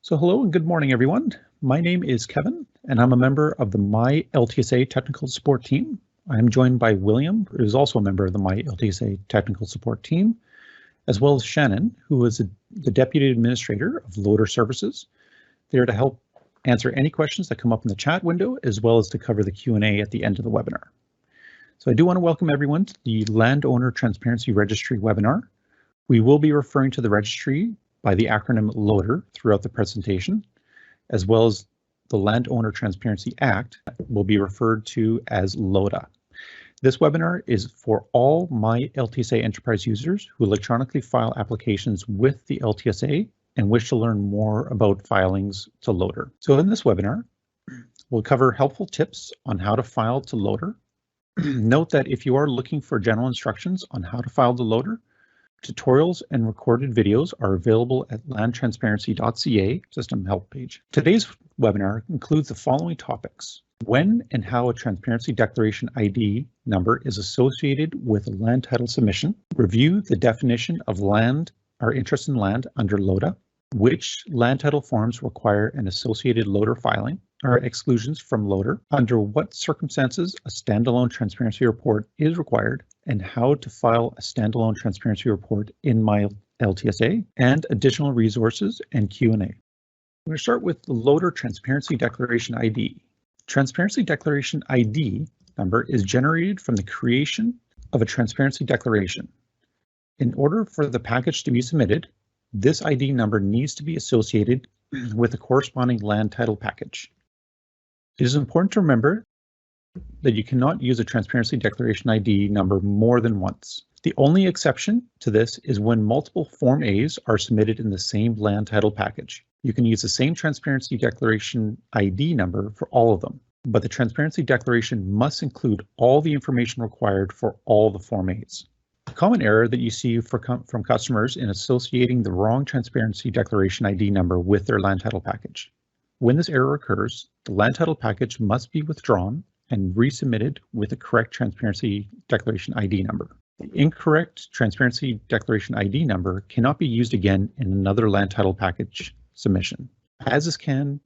So hello and good morning, everyone. My name is Kevin, and I'm a member of the myLTSA technical support team. I'm joined by William, who is also a member of the myLTSA technical support team, as well as Shannon, who is the Deputy Administrator of LOTR Services, there to help answer any questions that come up in the chat window, as well as to cover the Q&A at the end of the webinar. So I do want to welcome everyone to the Landowner Transparency Registry webinar. We will be referring to the registry by the acronym LOTR throughout the presentation, as well as the Landowner Transparency Act will be referred to as LOTA. This webinar is for all myLTSA enterprise users who electronically file applications with the LTSA and wish to learn more about filings to LOTR. So in this webinar, we'll cover helpful tips on how to file to LOTR. Note that if you are looking for general instructions on how to file to LOTR, tutorials and recorded videos are available at landtransparency.ca system help page. Today's webinar includes the following topics: when and how a transparency declaration ID number is associated with a land title submission, review the definition of land or interest in land under LOTA, which land title forms require an associated LOTR filing, or exclusions from LOTR, under what circumstances a standalone transparency report is required, and how to file a standalone transparency report in myLTSA, and additional resources and Q&A. I'm going to start with the LOTR Transparency Declaration ID. Transparency Declaration ID number is generated from the creation of a transparency declaration. In order for the package to be submitted, this ID number needs to be associated with the corresponding land title package. It is important to remember that you cannot use a transparency declaration ID number more than once. The only exception to this is when multiple Form A's are submitted in the same land title package. You can use the same transparency declaration ID number for all of them, but the transparency declaration must include all the information required for all the Form A's. A common error that you see from customers in associating the wrong transparency declaration ID number with their land title package. When this error occurs, the land title package must be withdrawn and resubmitted with the correct transparency declaration ID number. The incorrect transparency declaration ID number cannot be used again in another land title package submission. As this can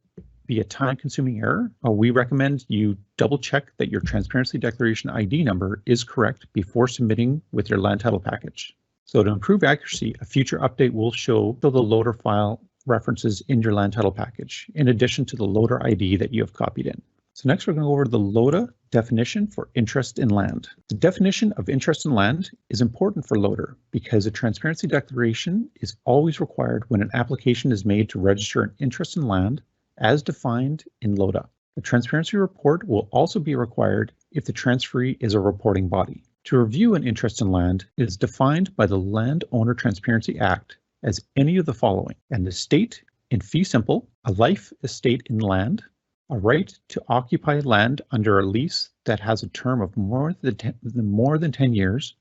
be a time-consuming error, we recommend you double-check that your transparency declaration ID number is correct before submitting with your land title package. So to improve accuracy, a future update will show the LOTR file references in your land title package, in addition to the LOTR ID that you have copied in. So next we're going to go over the LOTA definition for interest in land. The definition of interest in land is important for LOTR because a transparency declaration is always required when an application is made to register an interest in land as defined in LOTA. The transparency report will also be required if the transferee is a reporting body. To review an interest in land is defined by the Landowner Transparency Act as any of the following: an estate in fee simple, a life estate in land, a right to occupy land under a lease that has a term of more than 10 years.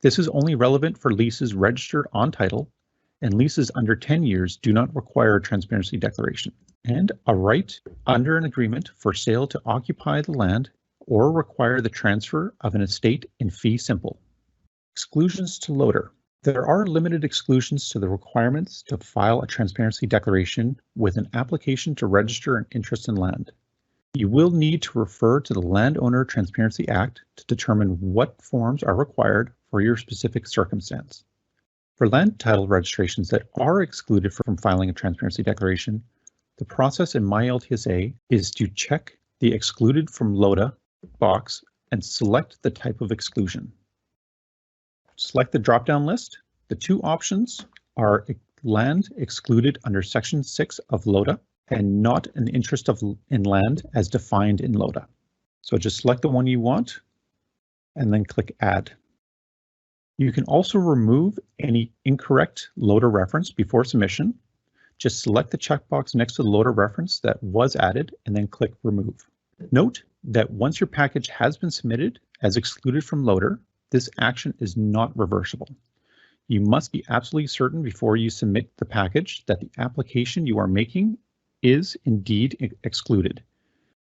This is only relevant for leases registered on title, and leases under 10 years do not require a transparency declaration. And a right under an agreement for sale to occupy the land or require the transfer of an estate in fee simple. Exclusions to LOTR. There are limited exclusions to the requirements to file a transparency declaration with an application to register an interest in land. You will need to refer to the Landowner Transparency Act to determine what forms are required for your specific circumstance. For land title registrations that are excluded from filing a transparency declaration, the process in myLTSA is to check the excluded from LOTA box and select the type of exclusion. Select the drop-down list. The two options are land excluded under Section 6 of LOTA and not an interest in land as defined in LOTA. So just select the one you want and then click Add. You can also remove any incorrect LOTA reference before submission. Just select the checkbox next to the LOTA reference that was added and then click Remove. Note that once your package has been submitted as excluded from LOTR, this action is not reversible. You must be absolutely certain before you submit the package that the application you are making is indeed excluded.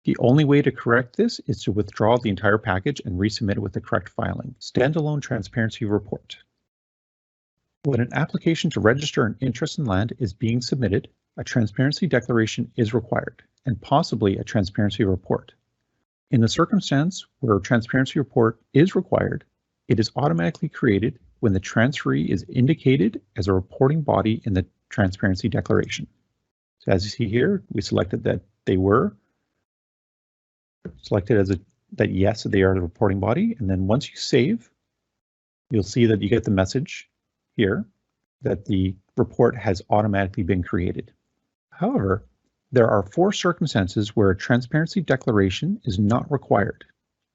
The only way to correct this is to withdraw the entire package and resubmit it with the correct filing. Standalone Transparency Report. When an application to register an interest in land is being submitted, a transparency declaration is required, and possibly a transparency report. In the circumstance where a transparency report is required, it is automatically created when the transferee is indicated as a reporting body in the transparency declaration. So as you see here, we selected that they were selected as that yes, they are the reporting body, and then once you save, you'll see that you get the message here that the report has automatically been created. However, there are 4 circumstances where a transparency declaration is not required,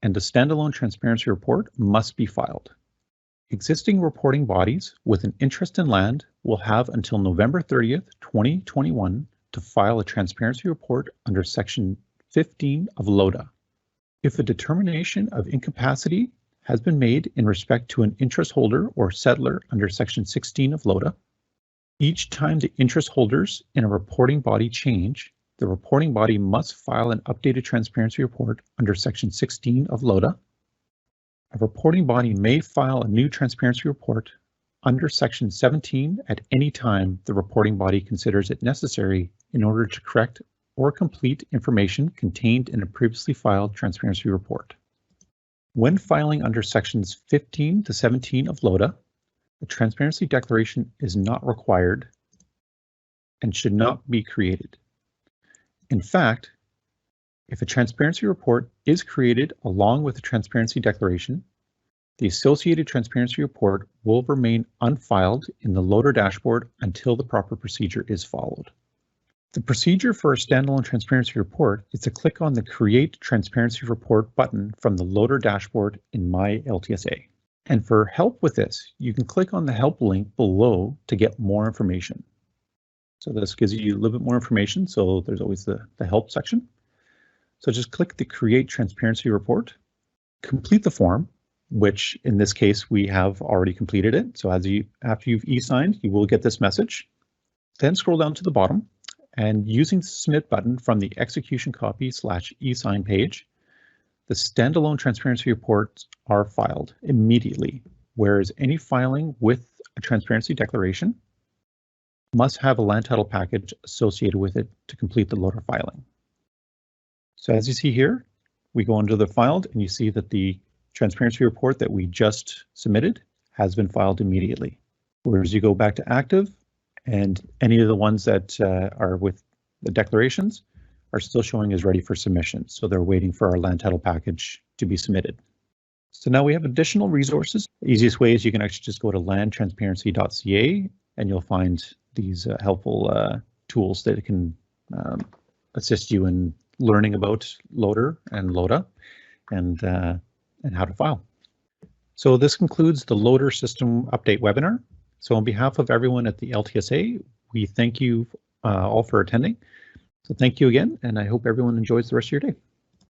and a standalone transparency report must be filed. Existing reporting bodies with an interest in land will have until November 30th, 2021 to file a transparency report under Section 15 of LOTA. If a determination of incapacity has been made in respect to an interest holder or settler under Section 16 of LOTA, each time the interest holders in a reporting body change, the reporting body must file an updated transparency report under Section 16 of LOTA. A reporting body may file a new transparency report under Section 17 at any time the reporting body considers it necessary in order to correct or complete information contained in a previously filed transparency report. When filing under Sections 15 to 17 of LOTA, a transparency declaration is not required and should not be created. In fact, if a transparency report is created along with a transparency declaration, the associated transparency report will remain unfiled in the LOTR dashboard until the proper procedure is followed. The procedure for a standalone transparency report is to click on the Create Transparency Report button from the LOTR dashboard in myLTSA. And for help with this, you can click on the help link below to get more information. So this gives you a little bit more information. So there's always the help section. So just click the Create Transparency Report, complete the form, which in this case we have already completed it. So after you've e-signed, you will get this message. Then scroll down to the bottom and using the Submit button from the Execution Copy / e-sign page, the standalone transparency reports are filed immediately, whereas any filing with a transparency declaration must have a land title package associated with it to complete the LOTR filing. So as you see here, we go under the filed and you see that the transparency report that we just submitted has been filed immediately. Whereas you go back to active and any of the ones that are with the declarations are still showing as ready for submission. So they're waiting for our land title package to be submitted. So now we have additional resources. The easiest way is you can actually just go to landtransparency.ca and you'll find these helpful tools that can assist you in learning about LOTR and LOTA and how to file. So this concludes the LOTR system update webinar. So on behalf of everyone at the LTSA, we thank you all for attending. So thank you again, and I hope everyone enjoys the rest of your day.